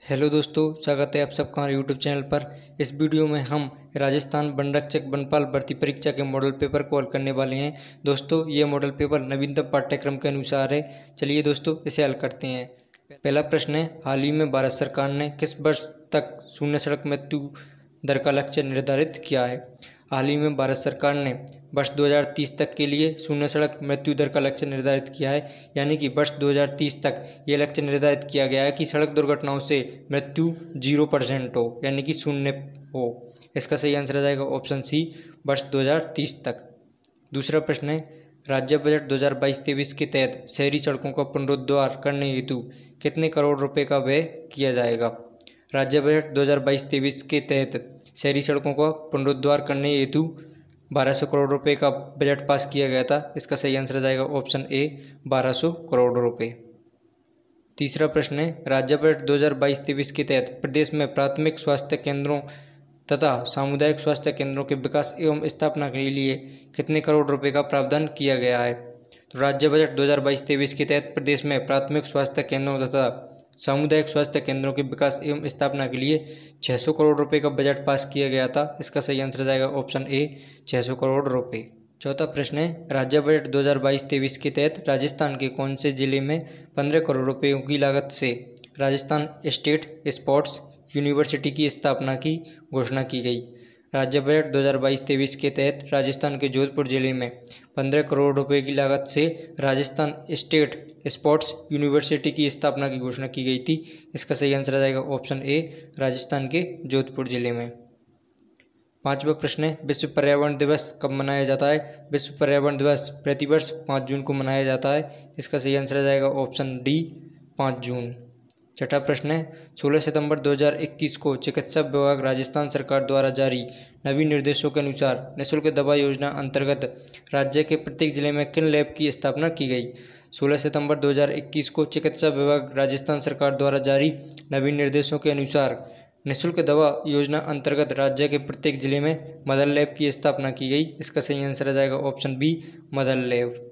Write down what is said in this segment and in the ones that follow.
Hello दोस्तों, स्वागत है आप सबका हमारे यूट्यूब चैनल पर। इस वीडियो में हम राजस्थान वन रक्षक वनपाल भर्ती परीक्षा के मॉडल पेपर को हल करने वाले हैं। दोस्तों, ये मॉडल पेपर नवीनतम पाठ्यक्रम के अनुसार है। चलिए दोस्तों, इसे हल करते हैं। पहला प्रश्न है, हाल ही में भारत सरकार ने किस वर्ष तक शून्य सड़क मृत्यु दर का लक्ष्य निर्धारित किया है। हाल ही में भारत सरकार ने वर्ष 2030 तक के लिए शून्य सड़क मृत्यु दर का लक्ष्य निर्धारित किया है। यानी कि वर्ष 2030 तक ये लक्ष्य निर्धारित किया गया है कि सड़क दुर्घटनाओं से मृत्यु 0% हो, यानी कि शून्य हो। इसका सही आंसर आ जाएगा ऑप्शन सी, वर्ष 2030 तक। दूसरा प्रश्न है, राज्य बजट 2022-23 के तहत शहरी सड़कों का पुनरुद्धार करने हेतु कितने करोड़ रुपए का व्यय किया जाएगा। राज्य बजट 2022-23 के तहत शहरी सड़कों का पुनरुद्धार करने हेतु 1200 करोड़ रुपए का बजट पास किया गया था। इसका सही आंसर आ जाएगा ऑप्शन ए, 1200 करोड़ रुपए। तीसरा प्रश्न है, राज्य बजट 2022-23 के तहत प्रदेश में प्राथमिक स्वास्थ्य केंद्रों तथा सामुदायिक स्वास्थ्य केंद्रों के विकास एवं स्थापना के लिए कितने करोड़ रुपए का प्रावधान किया गया है। तो राज्य बजट 2022-23 के तहत प्रदेश में प्राथमिक स्वास्थ्य केंद्रों तथा सामुदायिक स्वास्थ्य केंद्रों के विकास एवं स्थापना के लिए 600 करोड़ रुपए का बजट पास किया गया था। इसका सही आंसर जाएगा ऑप्शन ए, 600 करोड़ रुपए। चौथा प्रश्न है, राज्य बजट 2022-23 के तहत राजस्थान के कौन से जिले में 15 करोड़ रुपयों की लागत से राजस्थान स्टेट स्पोर्ट्स यूनिवर्सिटी की स्थापना की घोषणा की गई। राज्य बजट 2022-23 के तहत राजस्थान के जोधपुर जिले में 15 करोड़ रुपए की लागत से राजस्थान स्टेट स्पोर्ट्स यूनिवर्सिटी की स्थापना की घोषणा की गई थी। इसका सही आंसर आ जाएगा ऑप्शन ए, राजस्थान के जोधपुर जिले में। पांचवा प्रश्न है, विश्व पर्यावरण दिवस कब मनाया जाता है। विश्व पर्यावरण दिवस प्रतिवर्ष 5 जून को मनाया जाता है। इसका सही आंसर आ जाएगा ऑप्शन डी, 5 जून। छठा प्रश्न है, 16 सितंबर 2021 को चिकित्सा विभाग राजस्थान सरकार द्वारा जारी नवीन निर्देशों के अनुसार निःशुल्क दवा योजना अंतर्गत राज्य के प्रत्येक जिले में किन लैब की स्थापना की गई। 16 सितंबर 2021 को चिकित्सा विभाग राजस्थान सरकार द्वारा जारी नवीन निर्देशों के अनुसार निःशुल्क दवा योजना अंतर्गत राज्य के प्रत्येक जिले में मदर लैब की स्थापना की गई। इसका सही आंसर आ जाएगा ऑप्शन बी, मदर लैब।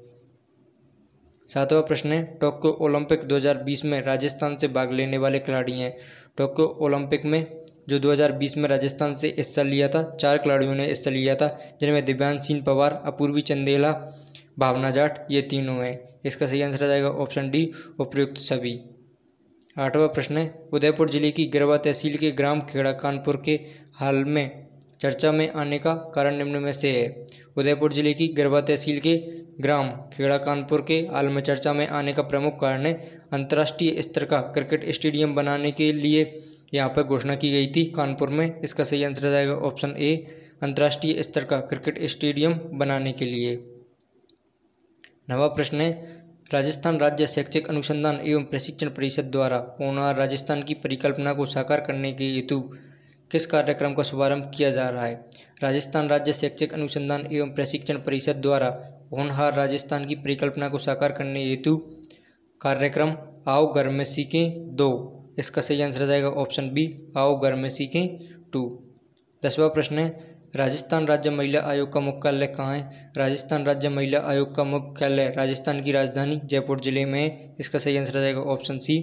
सातवां प्रश्न है, टोक्यो ओलंपिक 2020 में राजस्थान से भाग लेने वाले खिलाड़ी हैं। टोक्यो ओलंपिक में जो 2020 में राजस्थान से हिस्सा लिया था, 4 खिलाड़ियों ने हिस्सा लिया था, जिनमें दिव्यांश सिंह पवार, अपूर्वी चंदेला, भावना जाट, ये तीनों हैं। इसका सही आंसर आ जाएगा ऑप्शन डी, उपयुक्त सभी। आठवां प्रश्न है, उदयपुर जिले की गिरवा तहसील के ग्राम खेड़ा कानपुर के हाल में चर्चा में आने का कारण निम्न में से है। उदयपुर जिले की गिरवा तहसील के ग्राम खेड़ा कानपुर के हाल में चर्चा में आने का प्रमुख कारण है अंतर्राष्ट्रीय स्तर का क्रिकेट स्टेडियम बनाने के लिए यहाँ पर घोषणा की गई थी कानपुर में। इसका सही आंसर आ जाएगा ऑप्शन ए, अंतर्राष्ट्रीय स्तर का क्रिकेट स्टेडियम बनाने के लिए। नवा प्रश्न है, राजस्थान राज्य शैक्षिक अनुसंधान एवं प्रशिक्षण परिषद द्वारा होनहार राजस्थान की परिकल्पना को साकार करने के हेतु किस कार्यक्रम का शुभारंभ किया जा रहा है। राजस्थान राज्य शैक्षिक अनुसंधान एवं प्रशिक्षण परिषद द्वारा होनहार राजस्थान की परिकल्पना को साकार करने हेतु कार्यक्रम आओ घर में सीखें 2। इसका सही आंसर आ जाएगा ऑप्शन बी, आओ घर में सीखें 2। 10वां प्रश्न है, राजस्थान राज्य महिला आयोग का मुख्यालय कहाँ है। राजस्थान राज्य महिला आयोग का मुख्यालय राजस्थान की राजधानी जयपुर जिले में है। इसका सही आंसर आ जाएगा ऑप्शन सी,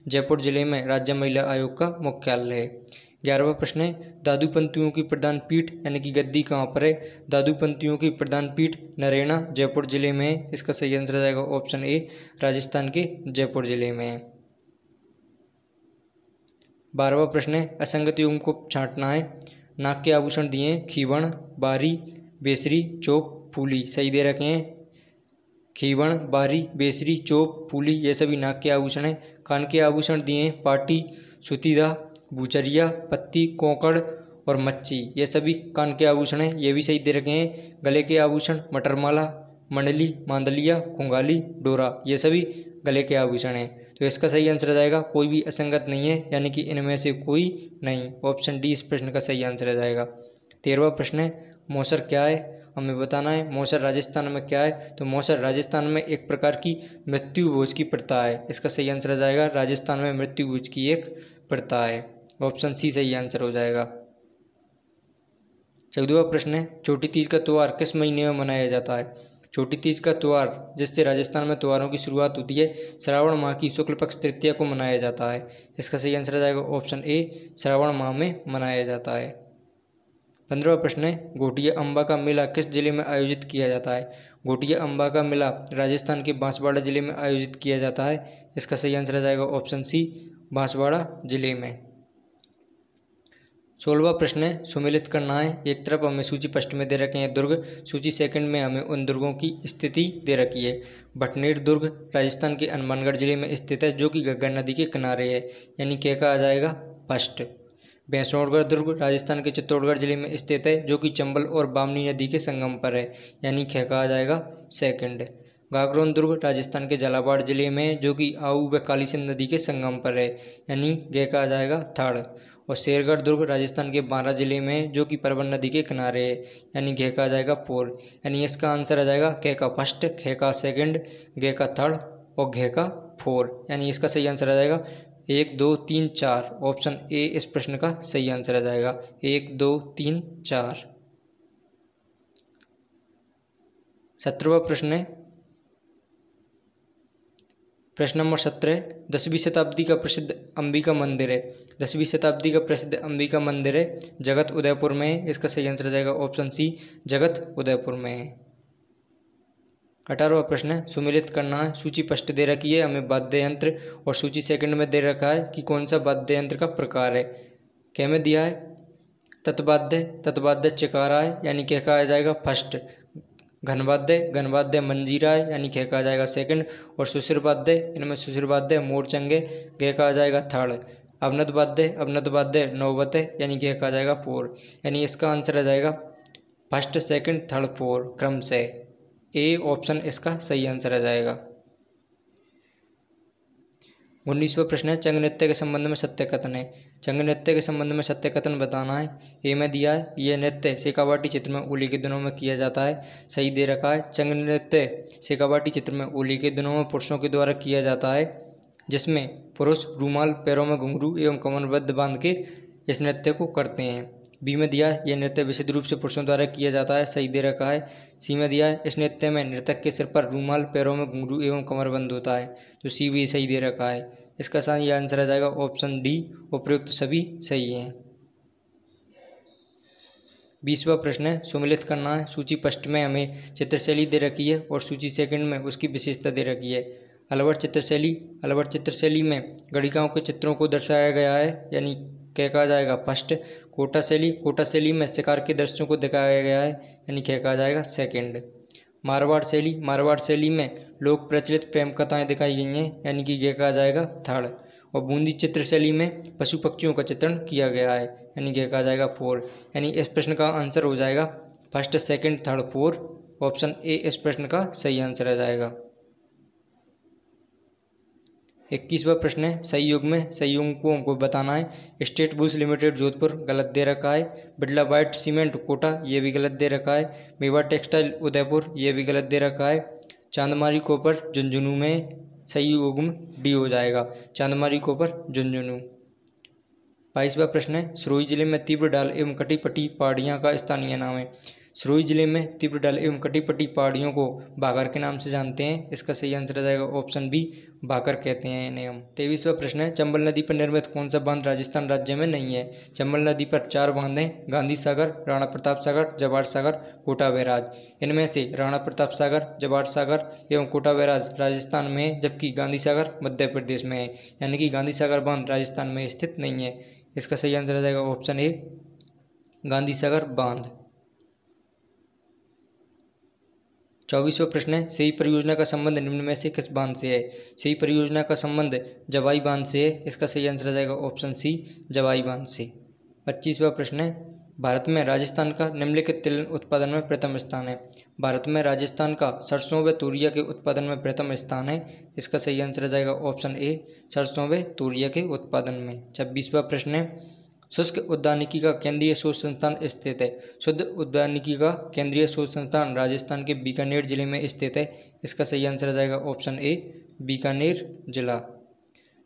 जयपुर जिले में राज्य महिला आयोग का मुख्यालय है। 11वां प्रश्न है, दादूपंतियों की प्रधान पीठ यानी कि गद्दी कहाँ पर है। दादूपंतियों की प्रधान पीठ नरेना जयपुर जिले में है। इसका सही आंसर आ जाएगा ऑप्शन ए, राजस्थान के जयपुर जिले में है। 12वां प्रश्न है, असंगतियों को छांटना है। नाक के आभूषण दिए खीवण, बारी, बेसरी, चोप, फूली। सही दे रखे हैं, खीवण, बारी, बेसरी, चोप, फूली, ये सभी नाक के आभूषण हैं। कान के आभूषण दिए पाटी, सुतीदा, भूचरिया, पत्ती, कोंकड़ और मच्छी, ये सभी कान के आभूषण हैं। ये भी सही दे रखे हैं। गले के आभूषण मटरमाला, मंडली, मांदलिया, खुंगाली, डोरा, ये सभी गले के आभूषण हैं। तो इसका सही आंसर आ जाएगा, कोई भी असंगत नहीं है, यानी कि इनमें से कोई नहीं। ऑप्शन डी इस प्रश्न का सही आंसर आ जाएगा। 13वां प्रश्न है, मौसर क्या है। हमें बताना है मौसर राजस्थान में क्या है। तो मौसर राजस्थान में एक प्रकार की मृत्यु भोज की प्रथा है। इसका सही आंसर आ जाएगा, राजस्थान में मृत्यु भोज की एक प्रथा है। ऑप्शन सी सही आंसर हो जाएगा। 14वां प्रश्न है, छोटी तीज का त्यौहार किस महीने में मनाया जाता है। छोटी तीज का त्यौहार, जिससे राजस्थान में त्योहारों की शुरुआत होती है, श्रावण माह की शुक्ल पक्ष तृतीया को मनाया जाता है। इसका सही आंसर आ जाएगा ऑप्शन ए, श्रावण माह में मनाया जाता है। 15वां प्रश्न है, घोटिया अम्बा का मेला किस जिले में आयोजित किया जाता है? घोटिया अम्बा का मेला राजस्थान के बांसवाड़ा जिले में आयोजित किया जाता है। इसका सही आंसर आ जाएगा ऑप्शन सी, बांसवाड़ा जिले में। 16वां प्रश्न है, सुमेलित करना है। एक तरफ हमें सूची फर्स्ट में दे रखे हैं दुर्ग, सूची सेकंड में हमें उन दुर्गों की स्थिति दे रखी है। भटनेर दुर्ग राजस्थान के हनुमानगढ़ जिले में स्थित है, जो कि घग्गर नदी के किनारे है, यानी क्या का आ जाएगा फर्स्ट। भैंसोड़गढ़ दुर्ग राजस्थान के चित्तौड़गढ़ जिले में स्थित है, जो कि चंबल और बामनी नदी के संगम पर है, यानी क्या का आ जाएगा सेकंड। गागरोन दुर्ग राजस्थान के झालावाड़ जिले में, जो कि आऊ व काली सिंध नदी के संगम पर है, यानी गे का आ जाएगा थर्ड। और शेरगढ़ दुर्ग राजस्थान के बारां जिले में, जो कि परवन नदी के किनारे है, यानी घे का आ जाएगा फोर। यानी इसका आंसर आ जाएगा के का फर्स्ट, खे का सेकंड, गे का थर्ड और घे का फोर। यानी इसका सही आंसर आ जाएगा 1 2 3 4। ऑप्शन ए इस प्रश्न का सही आंसर आ जाएगा 1 2 3 4। 17वां प्रश्न है, प्रश्न नंबर 17, 10वीं शताब्दी का प्रसिद्ध अंबिका मंदिर है। 10वीं शताब्दी का प्रसिद्ध अंबिका मंदिर है, जगत उदयपुर में है। इसका सही आंसर आ जाएगा ऑप्शन सी, जगत उदयपुर में है। 18वां प्रश्न है, सुमेलित करना है। सूची फर्स्ट दे रखी है हमें वाद्य यंत्र, और सूची सेकंड में दे रखा है कि कौन सा वाद्य यंत्र का प्रकार है। क्या में दिया है तत्वाद्य, तत्वाद्य चकारा है, यानी क्या का आ जाएगा फर्स्ट। घनवाद्य, घनवाद्य मंजीरा है, यानी खे का आ जाएगा सेकंड। और सुशिरवाद्य, इनमें सुशिरवाद्य मोरचंगे, गे का आ जाएगा थर्ड। अवनत वाद्य, अवनत वाद्य नौवत है, यानी गे का आ जाएगा फोर। यानी इसका आंसर आ जाएगा फर्स्ट सेकंड थर्ड फोर क्रम से। ए ऑप्शन इसका सही आंसर आ जाएगा। 19वां प्रश्न है, चंग नृत्य के संबंध में सत्य कथन है। चंग नृत्य के संबंध में सत्य कथन बताना है। ए में दिया है, यह नृत्य शेखावाटी क्षेत्र में होली के दिनों में किया जाता है, सही दे रखा है। चंग नृत्य शेखावाटी क्षेत्र में होली के दिनों में पुरुषों के द्वारा किया जाता है, जिसमें पुरुष रूमाल, पैरों में घुंघरू एवं कमरबद्ध बांध के इस नृत्य को करते हैं। बी में दिया है, यह नृत्य विशुद्ध रूप से पुरुषों द्वारा किया जाता है, सही दे रखा है। सी में दिया है, इस नृत्य में नर्तक के सिर पर रूमाल, पैरों में घुंघरू एवं कमरबंद होता है, तो सी भी सही दे रखा है। इसका सही आंसर आ जाएगा ऑप्शन डी, उपयुक्त सभी सही हैं। 20वां प्रश्न है, सुमेलित करना है। सूची फर्स्ट में हमें चित्रशैली दे रखी है और सूची सेकंड में उसकी विशेषता दे रखी है। अलवर चित्रशैली, अलवर चित्रशैली में गणिकाओं के चित्रों को दर्शाया गया है, यानी क्या कहा जाएगा फर्स्ट। कोटा शैली, कोटा शैली में शिकार के दृश्यों को दिखाया गया है, यानी क्या कहा जाएगा सेकंड। मारवाड़ शैली, मारवाड़ शैली में लोक प्रचलित प्रेम कथाएं दिखाई गई हैं, यानी कि ये कहा जाएगा थर्ड। और बूंदी चित्र शैली में पशु पक्षियों का चित्रण किया गया है, यानी ये कहा जाएगा फोर। यानी इस प्रश्न का आंसर हो जाएगा first second third four. Option A इस प्रश्न का सही आंसर आ जाएगा। 21वां प्रश्न है, सहयोग में सहयोग को हमको बताना है। स्टेट बुल्स लिमिटेड जोधपुर गलत दे रखा है। बिरला व्हाइट सीमेंट कोटा ये भी गलत दे रखा है। मेवा टेक्सटाइल उदयपुर ये भी गलत दे रखा है। चांदमारी कॉपर झुंझुनू में सहयोग में डी हो जाएगा, चांदमारी कॉपर झुंझुनू। 22वां प्रश्न है, सिरोही जिले में तीव्र ढाल एवं कटी पट्टी पहाड़ियाँ का स्थानीय नाम है। सिरोही जिले में तीव्र ढाल एवं कटी पट्टी पहाड़ियों को भाकर के नाम से जानते हैं, इसका सही आंसर आ जाएगा ऑप्शन बी, भाकर कहते हैं इन्हें हम। 23वां प्रश्न है, चंबल नदी पर निर्मित कौन सा बांध राजस्थान राज्य में नहीं है। चंबल नदी पर 4 बांध हैं, गांधी सागर, राणा प्रताप सागर, जवाहर सागर, कोटा बैराज। इनमें से राणा प्रताप सागर, जवाहर सागर एवं कोटा बैराज राजस्थान में है, जबकि गांधी सागर मध्य प्रदेश में है, यानी कि गांधी सागर बांध राजस्थान में स्थित नहीं है। इसका सही आंसर आ जाएगा ऑप्शन ए, गांधी सागर बांध। 24वां प्रश्न है, सेई परियोजना का संबंध निम्न में से किस बांध से है। सेई परियोजना का संबंध जवाई बांध से है, इसका सही आंसर आ जाएगा ऑप्शन सी, जवाई बांध से। 25वां प्रश्न है, भारत में राजस्थान का निम्नलिखित तिल उत्पादन में प्रथम स्थान है। भारत में राजस्थान का सरसों व तूरिया के उत्पादन में प्रथम स्थान है, इसका सही आंसर आ जाएगा ऑप्शन ए, सरसों व तूरिया के उत्पादन में। 26वां प्रश्न है, शुष्क उद्यानिकी का केंद्रीय शोध संस्थान स्थित है। शुद्ध उद्यानिकी का केंद्रीय शोध संस्थान राजस्थान के बीकानेर जिले में स्थित है, इसका सही आंसर आ जाएगा ऑप्शन ए, बीकानेर जिला।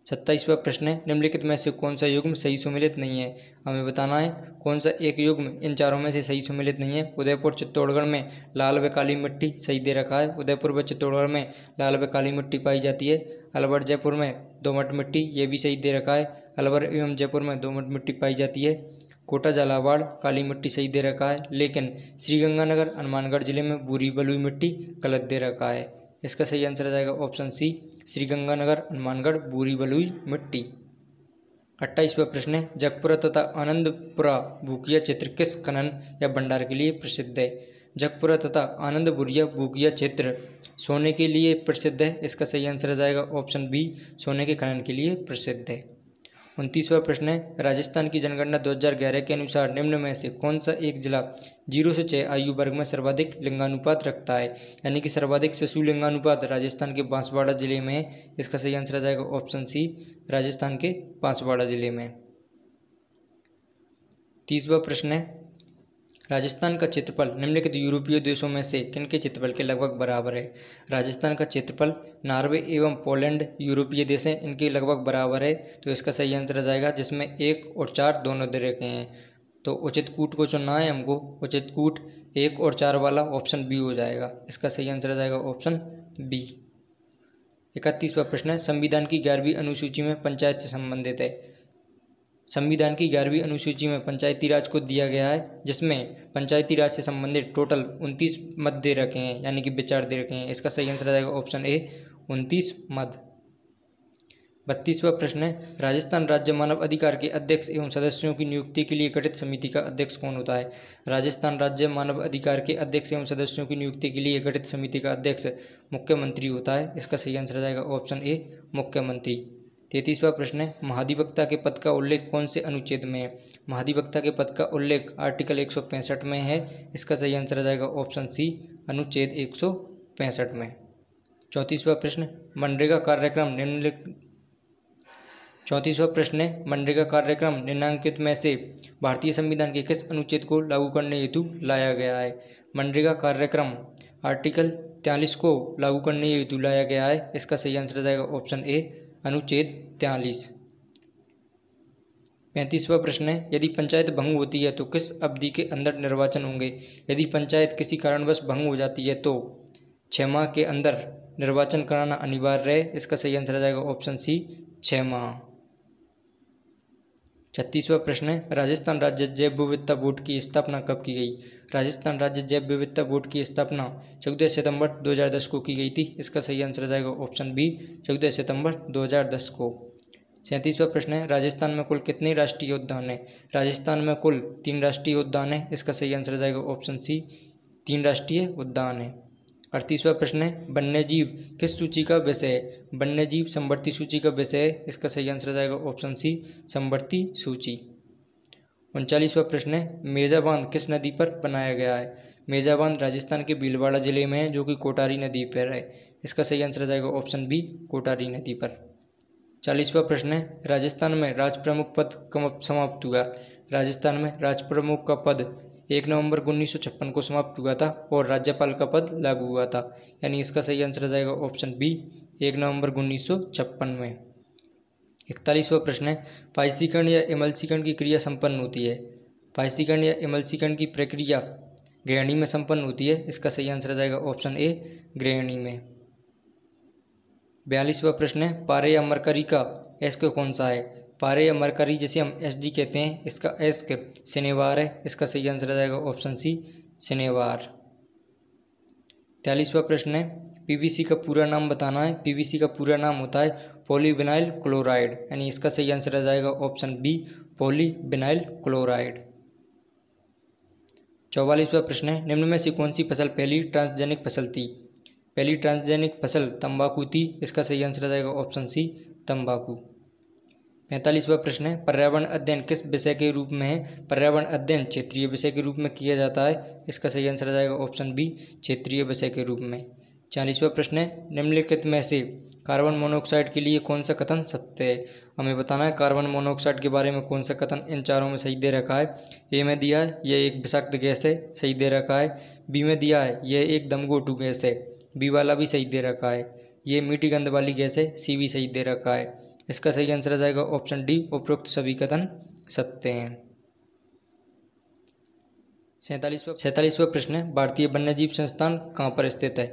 27वां प्रश्न है, निम्नलिखित में से कौन सा युग्म सही सुमेलित नहीं है। हमें बताना है कौन सा एक युग्म इन चारों में से सही सुमेलित नहीं है। उदयपुर चित्तौड़गढ़ में लाल व काली मिट्टी सही दे रखा है। उदयपुर व चित्तौड़गढ़ में लाल व काली मिट्टी पाई जाती है। अलवर जयपुर में दोमट मिट्टी, ये भी सही दे रखा है। अलवर एवं जयपुर में दोमट मिट्टी पाई जाती है। कोटा झालावाड़ काली मिट्टी सही दे रखा है, लेकिन श्रीगंगानगर हनुमानगढ़ जिले में भूरी बलुई मिट्टी गलत दे रखा है। इसका सही आंसर आ जाएगा ऑप्शन सी, श्रीगंगानगर हनुमानगढ़ भूरी बलुई मिट्टी। 28वां प्रश्न है, जगपुरा तथा आनंदपुरा भूकिया क्षेत्र किस खनन या भंडार के लिए प्रसिद्ध है। जगपुरा तथा आनंदपुरिया भूकिया क्षेत्र सोने के लिए प्रसिद्ध है। इसका सही आंसर आ जाएगा ऑप्शन बी, सोने के खनन के लिए प्रसिद्ध है। 29वां प्रश्न है, राजस्थान की जनगणना 2011 के अनुसार निम्न में से कौन सा एक जिला 0 से 6 आयु वर्ग में सर्वाधिक लिंगानुपात रखता है। यानी कि सर्वाधिक शिशु लिंगानुपात राजस्थान के बांसवाड़ा जिले में है। इसका सही आंसर आ जाएगा ऑप्शन सी, राजस्थान के बांसवाड़ा जिले में। 30वां प्रश्न है, राजस्थान का क्षेत्रफल निम्नलिखित यूरोपीय देशों में से किनके क्षेत्रफल के लगभग बराबर है। राजस्थान का क्षेत्रफल नॉर्वे एवं पोलैंड यूरोपीय देश हैं, इनके लगभग बराबर है। तो इसका सही आंसर आ जाएगा, जिसमें 1 और 4 दोनों दे रखे हैं। तो उचित कूट को चुनना है हमको। उचित कूट 1 और 4 वाला ऑप्शन बी हो जाएगा। इसका सही आंसर आ जाएगा ऑप्शन बी। 31वां प्रश्न है, संविधान की 11वीं अनुसूची में पंचायत से संबंधित है। संविधान की 11वीं अनुसूची में पंचायती राज को दिया गया है, जिसमें पंचायती राज से संबंधित टोटल 29 मद दे रखे हैं, यानी कि विचार दे रखे हैं। इसका सही आंसर आ जाएगा ऑप्शन ए, 29 मद। 32वां प्रश्न है, राजस्थान राज्य मानव अधिकार के अध्यक्ष एवं सदस्यों की नियुक्ति के लिए गठित समिति का अध्यक्ष कौन होता है। राजस्थान राज्य मानव अधिकार के अध्यक्ष एवं सदस्यों की नियुक्ति के लिए गठित समिति का अध्यक्ष मुख्यमंत्री होता है। इसका सही आंसर आ जाएगा ऑप्शन ए, मुख्यमंत्री। 33वां प्रश्न है, महाधिवक्ता के पद का उल्लेख कौन से अनुच्छेद में है। महाधिवक्ता के पद का उल्लेख आर्टिकल 165 में है। इसका सही आंसर आ जाएगा ऑप्शन सी, अनुच्छेद 165 में। 34वां प्रश्न, मनरेगा कार्यक्रम निम्नलिखित में से भारतीय संविधान के किस अनुच्छेद को लागू करने हेतु लाया गया है। मनरेगा कार्यक्रम आर्टिकल 43 को लागू करने हेतु लाया गया है। इसका सही आंसर आ जाएगा ऑप्शन ए, अनुच्छेद 43। 35वां प्रश्न है, यदि पंचायत भंग होती है तो किस अवधि के अंदर निर्वाचन होंगे। यदि पंचायत किसी कारणवश भंग हो जाती है तो 6 माह के अंदर निर्वाचन कराना अनिवार्य है। इसका सही आंसर आ जाएगा ऑप्शन सी, 6 माह। 36वां प्रश्न है, राजस्थान राज्य जैव विविधता बोर्ड की स्थापना कब की गई। राजस्थान राज्य जैव विविधता बोर्ड की स्थापना 14 सितंबर 2010 को की गई थी। इसका सही आंसर आ जाएगा ऑप्शन बी, 14 सितंबर 2010 को। 37वां प्रश्न है, राजस्थान में कुल कितने राष्ट्रीय उद्यान हैं। राजस्थान में कुल 3 राष्ट्रीय उद्यान हैं। इसका सही आंसर आ जाएगा ऑप्शन सी, 3 राष्ट्रीय उद्यान है। 38वां प्रश्न है, वन्यजीव किस सूची का विषय है। वन्यजीव संवर्ती सूची का विषय है। इसका सही आंसर आ जाएगा ऑप्शन सी, संवर्ती सूची। 39वां प्रश्न है, मेजा बांध किस नदी पर बनाया गया है। मेजा बांध राजस्थान के भीलवाड़ा जिले में है, जो कि कोटारी नदी पर है। इसका सही आंसर आ जाएगा ऑप्शन बी, कोटारी नदी पर। 40वां प्रश्न है, राजस्थान में राज प्रमुख पद कब समाप्त हुआ। राजस्थान में राज प्रमुख का पद 1 नवंबर 1956 को समाप्त हुआ था और राज्यपाल का पद लागू हुआ था। यानी इसका सही आंसर आ जाएगा ऑप्शन बी, 1 नवंबर 1956 में। 41वां प्रश्न है, पायसीकरण या इमल्सीकरण की क्रिया संपन्न होती है। पायसीकरण या इमल्सीकरण की प्रक्रिया गृहिणी में संपन्न होती है। इसका सही आंसर आ जाएगा ऑप्शन ए, गृहिणी में। 42वां प्रश्न है, पारे या मरकरी का एस्क कौन सा है। पारे या मरकरी जिसे हम एसजी कहते हैं, इसका एस्क शनिवार है। इसका सही आंसर आ जाएगा ऑप्शन सी, शनिवार। 43वां प्रश्न है, पीवीसी का पूरा नाम बताना है। पीवीसी का पूरा नाम होता है पॉलीविनाइल क्लोराइड। यानी इसका सही आंसर आ जाएगा ऑप्शन बी, पॉलीविनाइल क्लोराइड। 44वां प्रश्न है, निम्न में से कौन सी फसल पहली ट्रांसजेनिक फसल थी। पहली ट्रांसजेनिक फसल तंबाकू थी। इसका सही आंसर आ जाएगा ऑप्शन सी, तंबाकू। 45वां प्रश्न है, पर्यावरण अध्ययन किस विषय के रूप में है। पर्यावरण अध्ययन क्षेत्रीय विषय के रूप में किया जाता है। इसका सही आंसर आ जाएगा ऑप्शन बी, क्षेत्रीय विषय के रूप में। 40वां प्रश्न है, निम्नलिखित में से कार्बन मोनोऑक्साइड के लिए कौन सा कथन सत्य है। हमें बताना है कार्बन मोनोऑक्साइड के बारे में कौन सा कथन इन चारों में सही दे रखा है। ए में दिया है यह एक विषाक्त गैस है, सही दे रखा है। बी में दिया है यह एक दमघोटू गैस है, बी वाला भी सही दे रखा है। ये मीठी गंध वाली गैस है, सी भी सही दे रखा है। इसका सही आंसर आ जाएगा ऑप्शन डी, उपरोक्त सभी कथन सत्य हैं। 47वां प्रश्न है, भारतीय वन्यजीव संस्थान कहाँ पर स्थित है?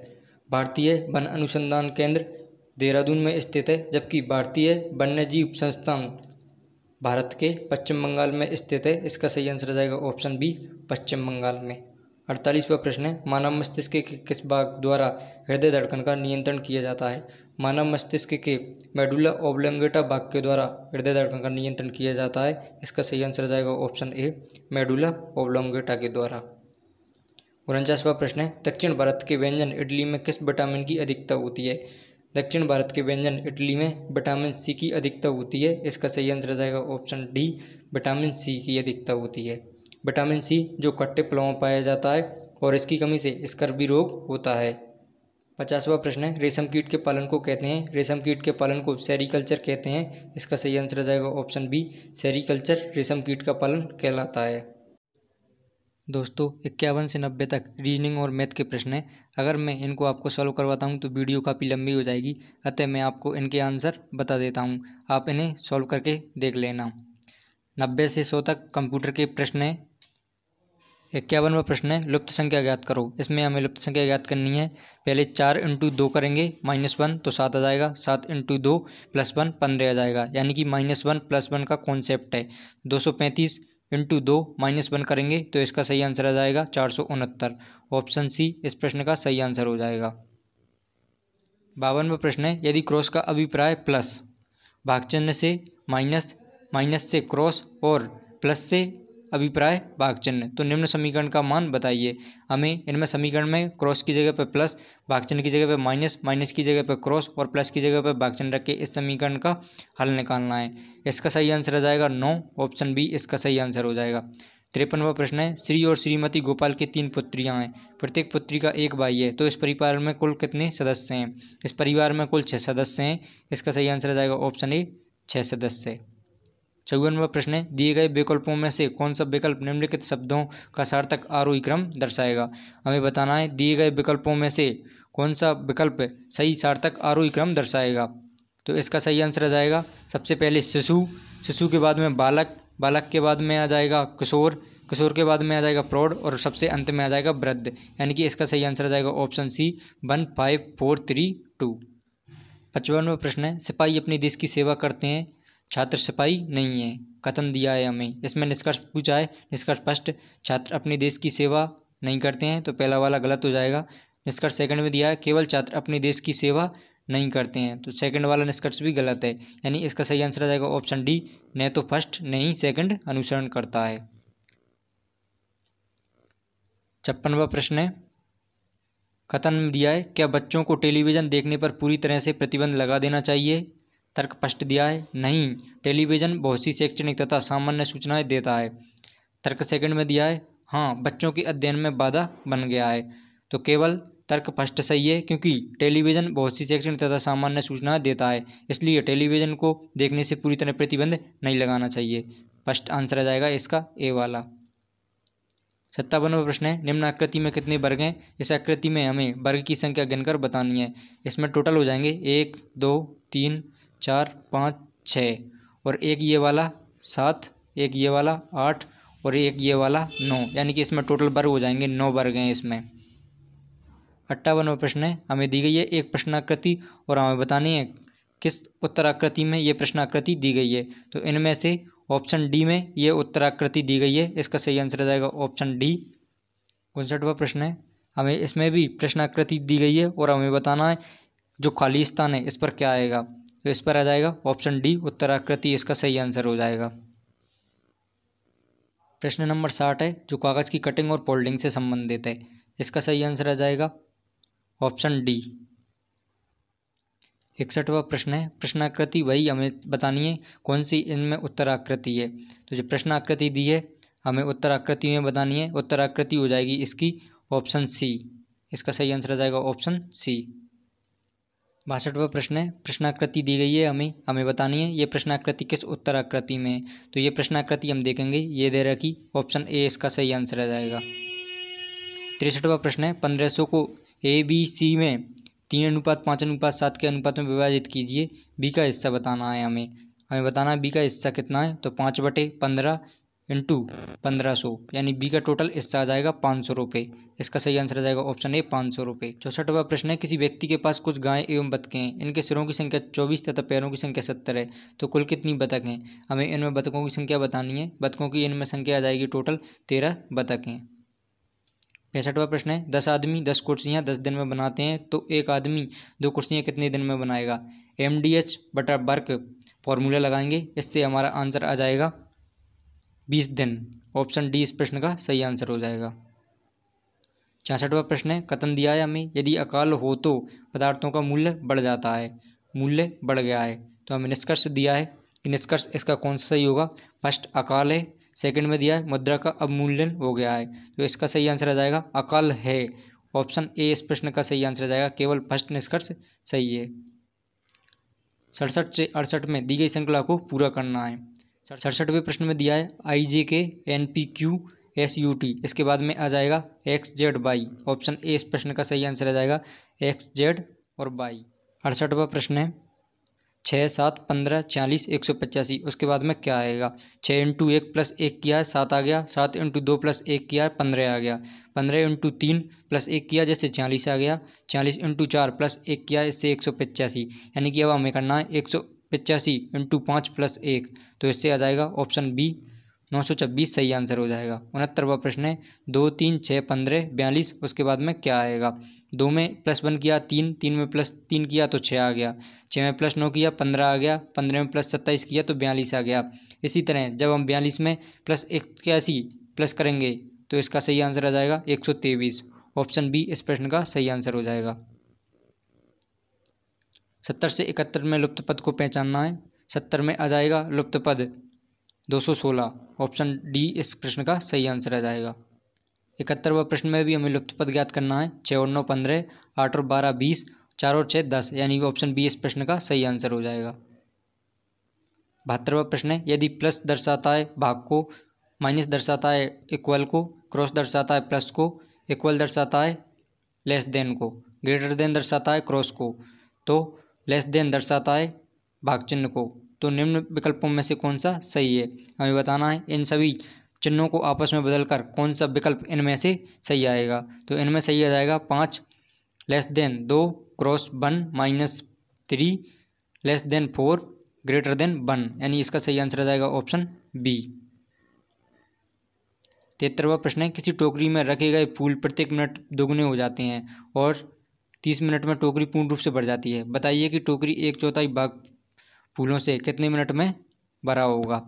भारतीय वन अनुसंधान केंद्र देहरादून में स्थित है, जबकि भारतीय वन्यजीव संस्थान भारत के पश्चिम बंगाल में स्थित है। इसका सही आंसर आ जाएगा ऑप्शन बी, पश्चिम बंगाल में। 48वां प्रश्न है, मानव मस्तिष्क के किस भाग द्वारा हृदय धड़कन का नियंत्रण किया जाता है? मानव मस्तिष्क के मेडुला ऑब्लोंगेटा भाग के द्वारा हृदय धड़कन का नियंत्रण किया जाता है। इसका सही आंसर आ जाएगा ऑप्शन ए, मेडुला ऑब्लोंगेटा के द्वारा। 49वां प्रश्न है, दक्षिण भारत के व्यंजन इडली में किस विटामिन की अधिकता होती है? दक्षिण भारत के व्यंजन इडली में विटामिन सी की अधिकता होती है। इसका सही आंसर आ जाएगा ऑप्शन डी, विटामिन सी की अधिकता होती है। विटामिन सी जो खट्टे फलों में पाया जाता है और इसकी कमी से स्कर्वी रोग होता है। 50वां प्रश्न है, रेशम कीट के पालन को कहते हैं? रेशम कीट के पालन को सेरीकल्चर कहते हैं। इसका सही आंसर आ जाएगा ऑप्शन बी, सेरीकल्चर रेशम कीट का पालन कहलाता है। दोस्तों 51 से 90 तक रीजनिंग और मैथ के प्रश्न हैं। अगर मैं इनको आपको सॉल्व करवाता हूं तो वीडियो काफ़ी लंबी हो जाएगी, अतः मैं आपको इनके आंसर बता देता हूं, आप इन्हें सॉल्व करके देख लेना। 90 से 100 तक कंप्यूटर के प्रश्न हैं। 51वां प्रश्न है, लुप्त संख्या ज्ञात करो। इसमें हमें लुप्त संख्या ज्ञात करनी है। पहले 4 × 2 करेंगे, -1 तो 7 आ जाएगा, 7 × 2 + 1 15 आ जाएगा, यानी कि -1 + 1 का कॉन्सेप्ट है। 235 × 2 -1 करेंगे तो इसका सही आंसर आ जाएगा 469। ऑप्शन सी इस प्रश्न का सही आंसर हो जाएगा। 52वां प्रश्न है, यदि क्रॉस का अभिप्राय प्लस, भाग चिन्ह से माइनस, माइनस से क्रॉस और प्लस से अभिप्राय भाग चिन्ह, तो निम्न समीकरण का मान बताइए। हमें इनमें समीकरण में क्रॉस की जगह पर प्लस, भाग चिन्ह की जगह पर माइनस, माइनस की जगह पर क्रॉस और प्लस की जगह पर भाग चिन्ह रख के इस समीकरण का हल निकालना है। इसका सही आंसर आ जाएगा 9, ऑप्शन बी इसका सही आंसर हो जाएगा। 53वां प्रश्न है, श्री और श्रीमती गोपाल की 3 पुत्रियां हैं, प्रत्येक पुत्री का एक भाई है, तो इस परिवार में कुल कितने सदस्य हैं? इस परिवार में कुल 6 सदस्य हैं। इसका सही आंसर आ जाएगा ऑप्शन ए, 6 सदस्य। 54वां प्रश्न है, दिए गए विकल्पों में से कौन सा विकल्प निम्नलिखित शब्दों का सार्थक आरोही क्रम दर्शाएगा? हमें बताना है दिए गए विकल्पों में से कौन सा विकल्प सही सार्थक आरोही क्रम दर्शाएगा। तो इसका सही आंसर आ जाएगा सबसे पहले शिशु, शिशु के बाद में बालक, बालक के बाद में आ जाएगा किशोर, किशोर के बाद में आ जाएगा प्रौढ़ और सबसे अंत में आ जाएगा वृद्ध, यानी कि इसका सही आंसर आ जाएगा ऑप्शन सी 1 5 4 3 2। 55वां प्रश्न है, सिपाही अपने देश की सेवा करते हैं, छात्र सिपाही नहीं है, कथन दिया है हमें। इसमें निष्कर्ष पूछा है, निष्कर्ष फर्स्ट, छात्र अपने देश की सेवा नहीं करते हैं, तो पहला वाला गलत हो जाएगा। निष्कर्ष सेकंड में दिया है, केवल छात्र अपने देश की सेवा नहीं करते हैं, तो सेकंड वाला निष्कर्ष भी गलत है, यानी इसका सही आंसर आ जाएगा ऑप्शन डी, न तो फर्स्ट न ही सेकंड अनुसरण करता है। 56वां प्रश्न है, कथन में दिया है, क्या बच्चों को टेलीविज़न देखने पर पूरी तरह से प्रतिबंध लगा देना चाहिए? तर्क फर्स्ट दिया है, नहीं, टेलीविज़न बहुत सी शैक्षणिक तथा सामान्य सूचनाएं देता है। तर्क सेकंड में दिया है, हाँ, बच्चों के अध्ययन में बाधा बन गया है, तो केवल तर्क फर्स्ट सही है, क्योंकि टेलीविज़न बहुत सी शैक्षणिक तथा सामान्य सूचनाएं देता है, इसलिए टेलीविज़न को देखने से पूरी तरह प्रतिबंध नहीं लगाना चाहिए। फर्स्ट आंसर आ जाएगा इसका ए वाला। 57वां प्रश्न है, निम्न आकृति में कितने वर्ग हैं? इस आकृति में हमें वर्ग की संख्या गिनकर बतानी है। इसमें टोटल हो जाएंगे 1 2 3 4 5 6 और एक ये वाला 7, एक ये वाला 8 और एक ये वाला 9, यानी कि इसमें टोटल वर्ग हो जाएंगे 9 वर्ग हैं इसमें। 58वां प्रश्न है, हमें दी गई है एक प्रश्नाकृति और हमें बतानी है किस उत्तराकृति में ये प्रश्नाकृति दी गई है, तो इनमें से ऑप्शन डी में ये उत्तराकृति दी गई है, इसका सही आंसर आ जाएगा ऑप्शन डी। 59वां प्रश्न है, हमें इसमें भी प्रश्नाकृति दी गई है और हमें बताना है जो खाली स्थान है इस पर क्या आएगा, तो इस पर आ जाएगा ऑप्शन डी उत्तराकृति, इसका सही आंसर हो जाएगा। प्रश्न नंबर 60 है, जो कागज़ की कटिंग और फोल्डिंग से संबंधित है, इसका सही आंसर आ जाएगा ऑप्शन डी। 61वां प्रश्न है, प्रश्नाकृति वही हमें बतानी है कौन सी इनमें उत्तराकृति है, तो जो प्रश्नाकृति दी है हमें उत्तराकृति में बतानी है, उत्तराकृति हो जाएगी इसकी ऑप्शन सी, इसका सही आंसर आ जाएगा ऑप्शन सी। 62वां प्रश्न है, प्रश्नाकृति दी गई है हमें बतानी है ये प्रश्नाकृति किस उत्तराकृति में है, तो ये प्रश्नाकृति हम देखेंगे ये दे रखी ऑप्शन ए इसका सही आंसर आ जाएगा। 63वां प्रश्न है, 1500 को ABC में 3:5:7 के अनुपात में विभाजित कीजिए। बी का हिस्सा बताना है हमें बताना है बी का हिस्सा कितना है, तो 5/15 इंटू 1500, यानी बी का टोटल हिस्सा आ जाएगा 500 रुपये। इसका सही आंसर आ जाएगा ऑप्शन ए 500 रुपये। 64वां प्रश्न है, किसी व्यक्ति के पास कुछ गायें एवं बतखें हैं। इनके सिरों की संख्या 24 तथा पैरों की संख्या 70 है, तो कुल कितनी बतख हैं? हमें इनमें बतखों की संख्या बतानी है। बतखों की इनमें संख्या आ जाएगी टोटल 13 बतखें। 65वां प्रश्न है, 10 आदमी 10 कुर्सियाँ 10 दिन में बनाते हैं, तो एक आदमी 2 कुर्सियाँ कितने दिन में बनाएगा? MDH बटा वर्क फॉर्मूला लगाएंगे, इससे हमारा आंसर आ जाएगा 20 दिन। ऑप्शन डी इस प्रश्न का सही आंसर हो जाएगा। 66वां प्रश्न है, कथन दिया है हमें, यदि अकाल हो तो पदार्थों का मूल्य बढ़ जाता है, मूल्य बढ़ गया है। तो हमें निष्कर्ष दिया है कि निष्कर्ष इसका कौन सा सही होगा? फर्स्ट अकाल है, सेकंड में दिया है मुद्रा का अवमूल्यन हो गया है, तो इसका सही आंसर आ जाएगा अकाल है। ऑप्शन ए इस प्रश्न का सही आंसर आ जाएगा, केवल फर्स्ट निष्कर्ष सही है। 67 से 68 में दी गई श्रृंखला को पूरा करना है। 67वें प्रश्न में दिया है IJK NPQ SUT, इसके बाद में आ जाएगा XZY। ऑप्शन ए इस प्रश्न का सही आंसर आ जाएगा XZ और Y। 68वां प्रश्न है, 6, 7, 15, 40, 185, उसके बाद में क्या आएगा? 6 इंटू 1 प्लस 1 किया है 7 आ गया, 7 इंटू 2 प्लस 1 किया है 15 आ गया, 15 इंटू 3 प्लस 1 किया जैसे 40 आ गया, 40 इंटू 4 प्लस 1 किया इससे 185, यानी कि अब हमें करना है 185 इंटू 5 प्लस 1, तो इससे आ जाएगा ऑप्शन बी 926 सही आंसर हो जाएगा। 69वां प्रश्न है, 2, 3, 6, 15, 42, उसके बाद में क्या आएगा? 2 में +1 किया 3, 3 में +3 किया तो 6 आ गया, 6 में +9 किया 15 आ गया, 15 में +27 किया तो 42 आ गया। इसी तरह जब हम 42 में +81 प्लस करेंगे तो इसका सही आंसर आ जाएगा 123। ऑप्शन बी इस प्रश्न का सही आंसर हो जाएगा। 70 से 71 में लुप्त पद को पहचानना है। 70 में आ जाएगा लुप्त पद 216। ऑप्शन डी इस प्रश्न का सही आंसर आ जाएगा। 71वां प्रश्न में भी हमें लुप्त पद ज्ञात करना है। 6 और 9 15, 8 और 12 20, 4 और 6 10, यानी ऑप्शन बी इस प्रश्न का सही आंसर हो जाएगा। 72वां प्रश्न है, यदि प्लस दर्शाता है भाग को, माइनस दर्शाता है इक्वल को, क्रॉस दर्शाता है प्लस को, इक्वल दर्शाता है लेस देन को, ग्रेटर देन दर्शाता है क्रॉस को, तो लेस देन दर्शाता है भाग चिन्ह को, तो निम्न विकल्पों में से कौन सा सही है? हमें बताना है। इन सभी चिन्हों को आपस में बदलकर कौन सा विकल्प इनमें से सही आएगा? तो इनमें सही आ जाएगा 5, less than 2, cross 1, -3, less than 4, greater than 1, यानी इसका सही आंसर आ जाएगा ऑप्शन बी। 73वां प्रश्न है, किसी टोकरी में रखे गए फूल प्रत्येक मिनट दोगुने हो जाते हैं और 30 मिनट में टोकरी पूर्ण रूप से भर जाती है। बताइए कि टोकरी 1/4 भाग फूलों से कितने मिनट में भरा होगा?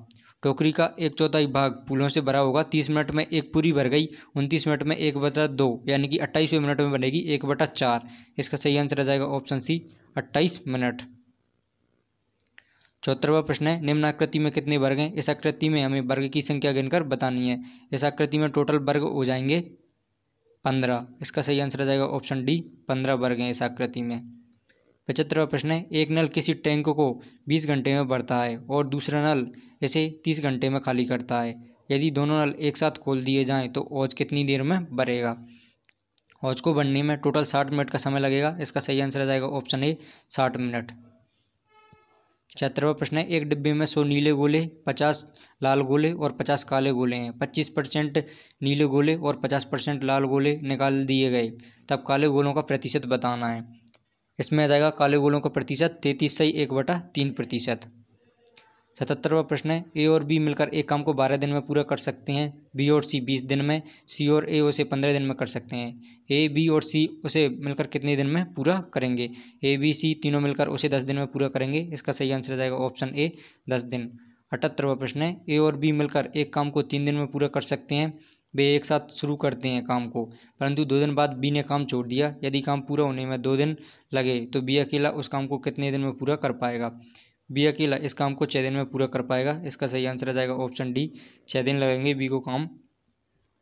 टोकरी का 1/4 भाग फूलों से भरा होगा, 30 मिनट में एक पूरी भर गई, 29 मिनट में 1/2, यानी कि 28वें मिनट में बनेगी 1/4। इसका सही आंसर आ जाएगा ऑप्शन सी 28 मिनट। 74वां प्रश्न है, निम्न आकृति में कितने वर्ग हैं? इस आकृति में हमें वर्ग की संख्या गिनकर बतानी है। इस आकृति में टोटल वर्ग हो जाएंगे 15। इसका सही आंसर आ जाएगा ऑप्शन डी 15 वर्ग हैं इस आकृति में। 75वां प्रश्न है, एक नल किसी टैंक को 20 घंटे में भरता है और दूसरा नल इसे 30 घंटे में खाली करता है। यदि दोनों नल एक साथ खोल दिए जाएं तो औज कितनी देर में भरेगा? औज को भरने में टोटल 60 मिनट का समय लगेगा। इसका सही आंसर आ जाएगा ऑप्शन ए 60 मिनट। 76वां प्रश्न है, एक डिब्बे में 100 नीले गोले, 50 लाल गोले और 50 काले गोले हैं। 25% नीले गोले और 50% लाल गोले निकाल दिए गए, तब काले गोलों का प्रतिशत बताना है। इसमें आ जाएगा काले गोलों का प्रतिशत 33.1/3%। 77वां प्रश्न है, ए और बी मिलकर एक काम को 12 दिन में पूरा कर सकते हैं। बी और सी 20 दिन में, सी और ए उसे 15 दिन में कर सकते हैं। ए बी और सी उसे मिलकर कितने दिन में पूरा करेंगे? ए बी सी तीनों मिलकर उसे 10 दिन में पूरा करेंगे। इसका सही आंसर आ जाएगा ऑप्शन ए 10 दिन। 78वां प्रश्न है, ए और बी मिलकर एक काम को 3 दिन में पूरा कर सकते हैं। वे एक साथ शुरू करते हैं काम को, परंतु 2 दिन बाद बी ने काम छोड़ दिया। यदि काम पूरा होने में 2 दिन लगे तो बी अकेला उस काम को कितने दिन में पूरा कर पाएगा? बी अकेला इस काम को 6 दिन में पूरा कर पाएगा। इसका सही आंसर आ जाएगा ऑप्शन डी 6 दिन लगेंगे बी को काम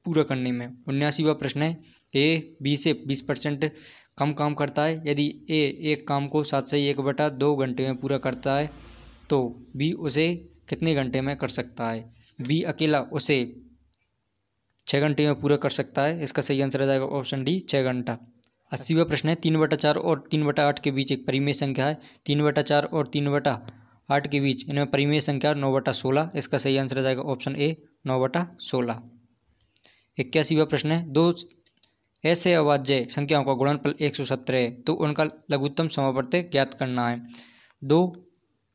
पूरा करने में। 79वां प्रश्न है, ए बी से 20% कम काम करता है। यदि ए एक काम को 7 से 1/2 घंटे में पूरा करता है तो बी उसे कितने घंटे में कर सकता है? बी अकेला उसे 6 घंटे में पूरा कर सकता है। इसका सही आंसर आ जाएगा ऑप्शन डी 6 घंटा। 80वां प्रश्न है 3/4 और 3/8 के बीच एक परिमेय संख्या है। 3/4 और 3/8 के बीच इनमें परिमेय संख्या 9/16। इसका सही आंसर आ जाएगा ऑप्शन ए 9/16। 81वां प्रश्न है दो ऐसे अभाज्य संख्याओं का गुणनफल 117 है तो उनका लघुत्तम समावर्त ज्ञात करना है। दो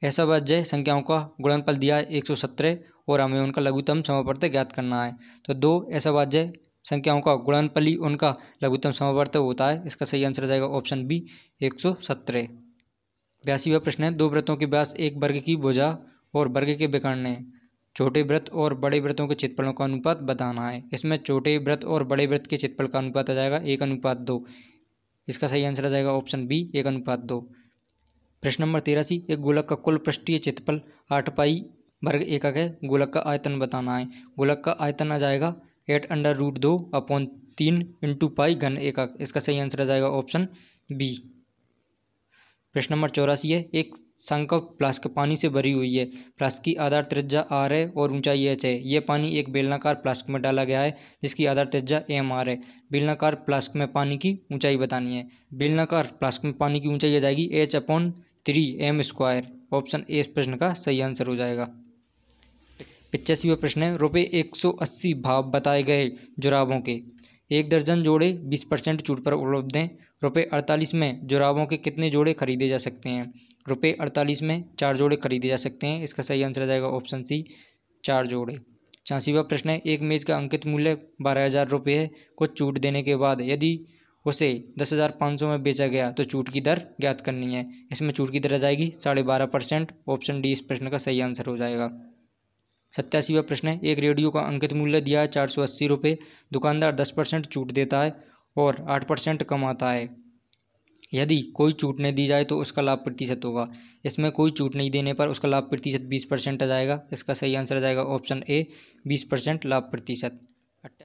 ऐसा अभाज्य संख्याओं का गुणनफल दिया है 117 और हमें उनका लघुत्तम समावर्त ज्ञात करना है। तो दो ऐसा अभाज्य संख्याओं का गुणनफल ही उनका लघुत्तम समावर्त होता है। इसका सही आंसर आ जाएगा ऑप्शन बी 117। 82वां प्रश्न है दो वृत्तों के व्यास एक वर्ग की भुजा और वर्ग के विकर्ण छोटे वृत्त और बड़े वृत्तों के क्षेत्रफलों का अनुपात बताना है। इसमें छोटे वृत्त और बड़े वृत्त के क्षेत्रफल का अनुपात आ जाएगा 1:2। इसका सही आंसर आ जाएगा ऑप्शन बी 1:2। प्रश्न नंबर 83 एक गोलक का कुल पृष्ठीय क्षेत्रफल 8 पाई वर्ग एकक है। गोलक का आयतन बताना है। गोलक का आयतन आ जाएगा 8√2/3 × पाई घन एकक। इसका सही आंसर आ जाएगा ऑप्शन बी। प्रश्न नंबर 84 है एक संकल्प फ्लास्क पानी से भरी हुई है। फ्लास्क की आधार त्रिज्या r है और ऊंचाई h है। यह पानी एक बेलनाकार फ्लास्क में डाला गया है जिसकी आधार त्रिज्या mr है। बेलनाकार फ्लास्क में पानी की ऊंचाई बतानी है। बेलनाकार फ्लास्क में पानी की ऊंचाई आ जाएगी h/3m²। ऑप्शन ए इस प्रश्न का सही आंसर हो जाएगा। 85वां प्रश्न है रुपये 180 भाव बताए गए जुराबों के 1 दर्जन जोड़े 20% छूट पर उपलब्ध हैं। रुपये 48 में जुराबों के कितने जोड़े खरीदे जा सकते हैं। रुपये 48 में 4 जोड़े खरीदे जा सकते हैं। इसका सही आंसर आ जाएगा ऑप्शन सी 4 जोड़े। 86वां प्रश्न है एक मेज का अंकित मूल्य 12,000 रुपये है। कुछ छूट देने के बाद यदि उसे 10,500 में बेचा गया तो छूट की दर ज्ञात करनी है। इसमें छूट की दर आ जाएगी 12.5%। ऑप्शन डी इस प्रश्न का सही आंसर हो जाएगा। 87वां प्रश्न है एक रेडियो का अंकित मूल्य दिया है 480 रुपये। दुकानदार 10% छूट देता है और 8% कमाता है। यदि कोई छूट नहीं दी जाए तो उसका लाभ प्रतिशत होगा। इसमें कोई छूट नहीं देने पर उसका लाभ प्रतिशत 20% आ जाएगा। इसका सही आंसर आ जाएगा ऑप्शन ए 20% लाभ प्रतिशत।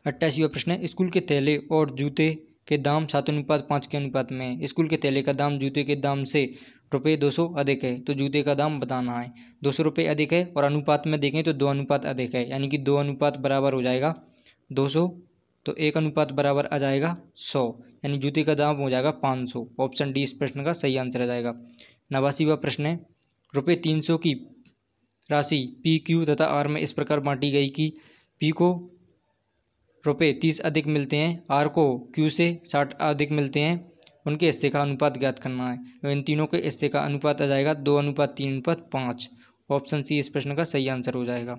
88वां प्रश्न है स्कूल के थैले और जूते के दाम 7:5 के अनुपात में है। स्कूल के थैले का दाम जूते के दाम से रुपये 200 अधिक है तो जूते का दाम बताना है। 200 रुपये अधिक है और अनुपात में देखें तो 2 अनुपात अधिक है यानी कि 2 अनुपात बराबर हो जाएगा 200 तो 1 अनुपात बराबर आ जाएगा 100 यानी जूते का दाम हो जाएगा 500। ऑप्शन डी इस प्रश्न का सही आंसर आ जाएगा। 89वां प्रश्न है रुपये 300 की राशि पी क्यू तथा आर में इस प्रकार बांटी गई कि पी को रुपये 30 अधिक मिलते हैं, आर को क्यू से 60 अधिक मिलते हैं। उनके हिस्से का अनुपात ज्ञात करना है। तो इन तीनों के हिस्से का अनुपात आ जाएगा 2:3:5। ऑप्शन सी इस प्रश्न का सही आंसर हो जाएगा।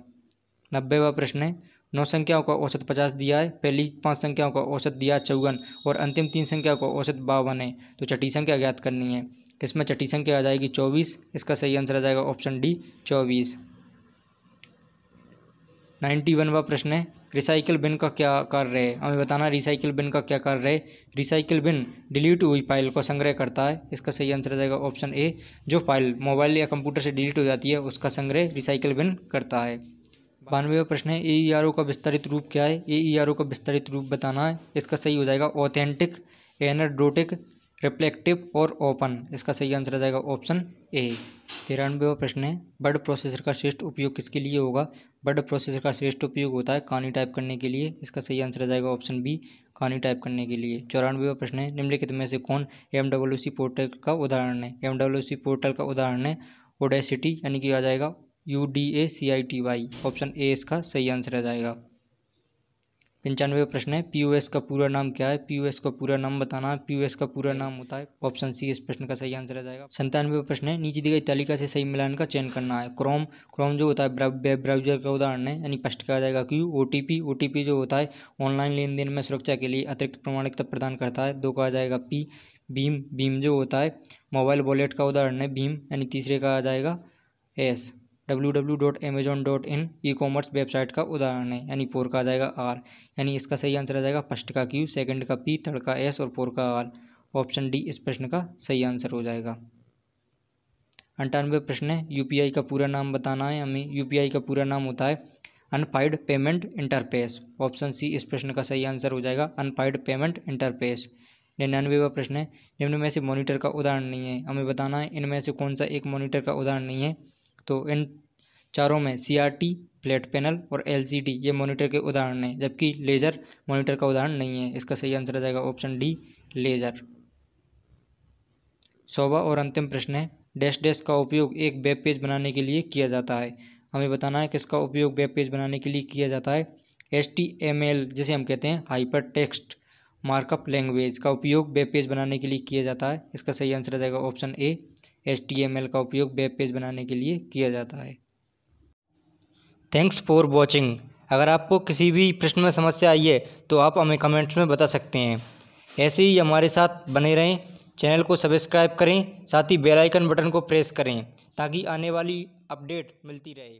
90वां प्रश्न है 9 संख्याओं का औसत 50 दिया है। पहली 5 संख्याओं का औसत दिया 54 और अंतिम 3 संख्याओं का औसत 52 है। तो छठी संख्या ज्ञात करनी है। इसमें छठी संख्या आ जाएगी 24। इसका सही आंसर आ जाएगा ऑप्शन डी 24। 91वां प्रश्न है रिसाइकिल बिन का क्या कार्य है। हमें बताना रिसाइकिल बिन का क्या कार्य है। रिसाइकिल बिन डिलीट हुई फाइल को संग्रह करता है। इसका सही आंसर आ जाएगा ऑप्शन ए जो फाइल मोबाइल या कंप्यूटर से डिलीट हो जाती है उसका संग्रह रिसाइकिल बिन करता है। 92वां प्रश्न है AERO का विस्तारित रूप क्या है। AERO का विस्तारित रूप बताना है। इसका सही हो जाएगा ऑथेंटिक, एनर्डोटिक, रिफ्लेक्टिव और ओपन। इसका सही आंसर आ जाएगा ऑप्शन ए। 93वां प्रश्न है वर्ड प्रोसेसर का श्रेष्ठ उपयोग किसके लिए होगा। वर्ड प्रोसेसर का श्रेष्ठ उपयोग होता है कहानी टाइप करने के लिए। इसका सही आंसर आ जाएगा ऑप्शन बी कहानी टाइप करने के लिए। 94वां प्रश्न है निम्नलिखित में से कौन MWC पोर्टल का उदाहरण है। MWC पोर्टल का उदाहरण है ओडेसिटी यानी कि आ जाएगा UDACITY। ऑप्शन ए इसका सही आंसर आ जाएगा। 95वां प्रश्न है POS का पूरा नाम क्या है। POS का पूरा नाम बताना है। POS का पूरा नाम होता है ऑप्शन सी इस प्रश्न का सही आंसर आ जाएगा। 97वां प्रश्न है नीचे दी गई तालिका से सही मिलान का चयन करना है। क्रोम जो होता है वेब ब्राउजर का उदाहरण है यानी फर्स्ट का आ जाएगा क्यू। OTP जो होता है ऑनलाइन लेन देन में सुरक्षा के लिए अतिरिक्त प्रामाणिकता प्रदान करता है। 2 का आ जाएगा पी। भीम जो होता है मोबाइल वॉलेट का उदाहरण है भीम यानी तीसरे का आ जाएगा S. www.amazon.in e commerce website का उदाहरण है यानी 4 का आ जाएगा आर यानी इसका सही आंसर आ जाएगा फर्स्ट का क्यू, सेकंड का पी, थर्ड का एस और 4 का आर। ऑप्शन डी इस प्रश्न का सही आंसर हो जाएगा। 98वां प्रश्न है यूपीआई का पूरा नाम बताना है हमें। यूपीआई का पूरा नाम होता है अनफाइड पेमेंट इंटरफेस। ऑप्शन सी इस प्रश्न का सही आंसर हो जाएगा अनफाइड पेमेंट इंटरफेस। 99वां प्रश्न है निम्न में से मॉनिटर का उदाहरण नहीं है। हमें बताना है इनमें से कौन सा एक मॉनिटर का उदाहरण नहीं है। तो इन चारों में CRT, फ्लैट पैनल और LCD ये मॉनिटर के उदाहरण हैं जबकि लेज़र मॉनिटर का उदाहरण नहीं है। इसका सही आंसर आ जाएगा ऑप्शन डी लेज़र। 100वां और अंतिम प्रश्न है, डैश डैश का उपयोग एक वेब पेज बनाने के लिए किया जाता है। हमें बताना है किसका उपयोग वेब पेज बनाने के लिए किया जाता है। HTML जिसे हम कहते हैं हाइपर टेक्स्ट मार्कअप लैंग्वेज का उपयोग वेब पेज बनाने के लिए किया जाता है। इसका सही आंसर आ जाएगा ऑप्शन ए, HTML का उपयोग वेब पेज बनाने के लिए किया जाता है। Thanks for watching. अगर आपको किसी भी प्रश्न में समस्या आई है तो आप हमें कमेंट्स में बता सकते हैं। ऐसे ही हमारे साथ बने रहें, चैनल को सब्सक्राइब करें, साथ ही बेल आइकन बटन को प्रेस करें ताकि आने वाली अपडेट मिलती रहे।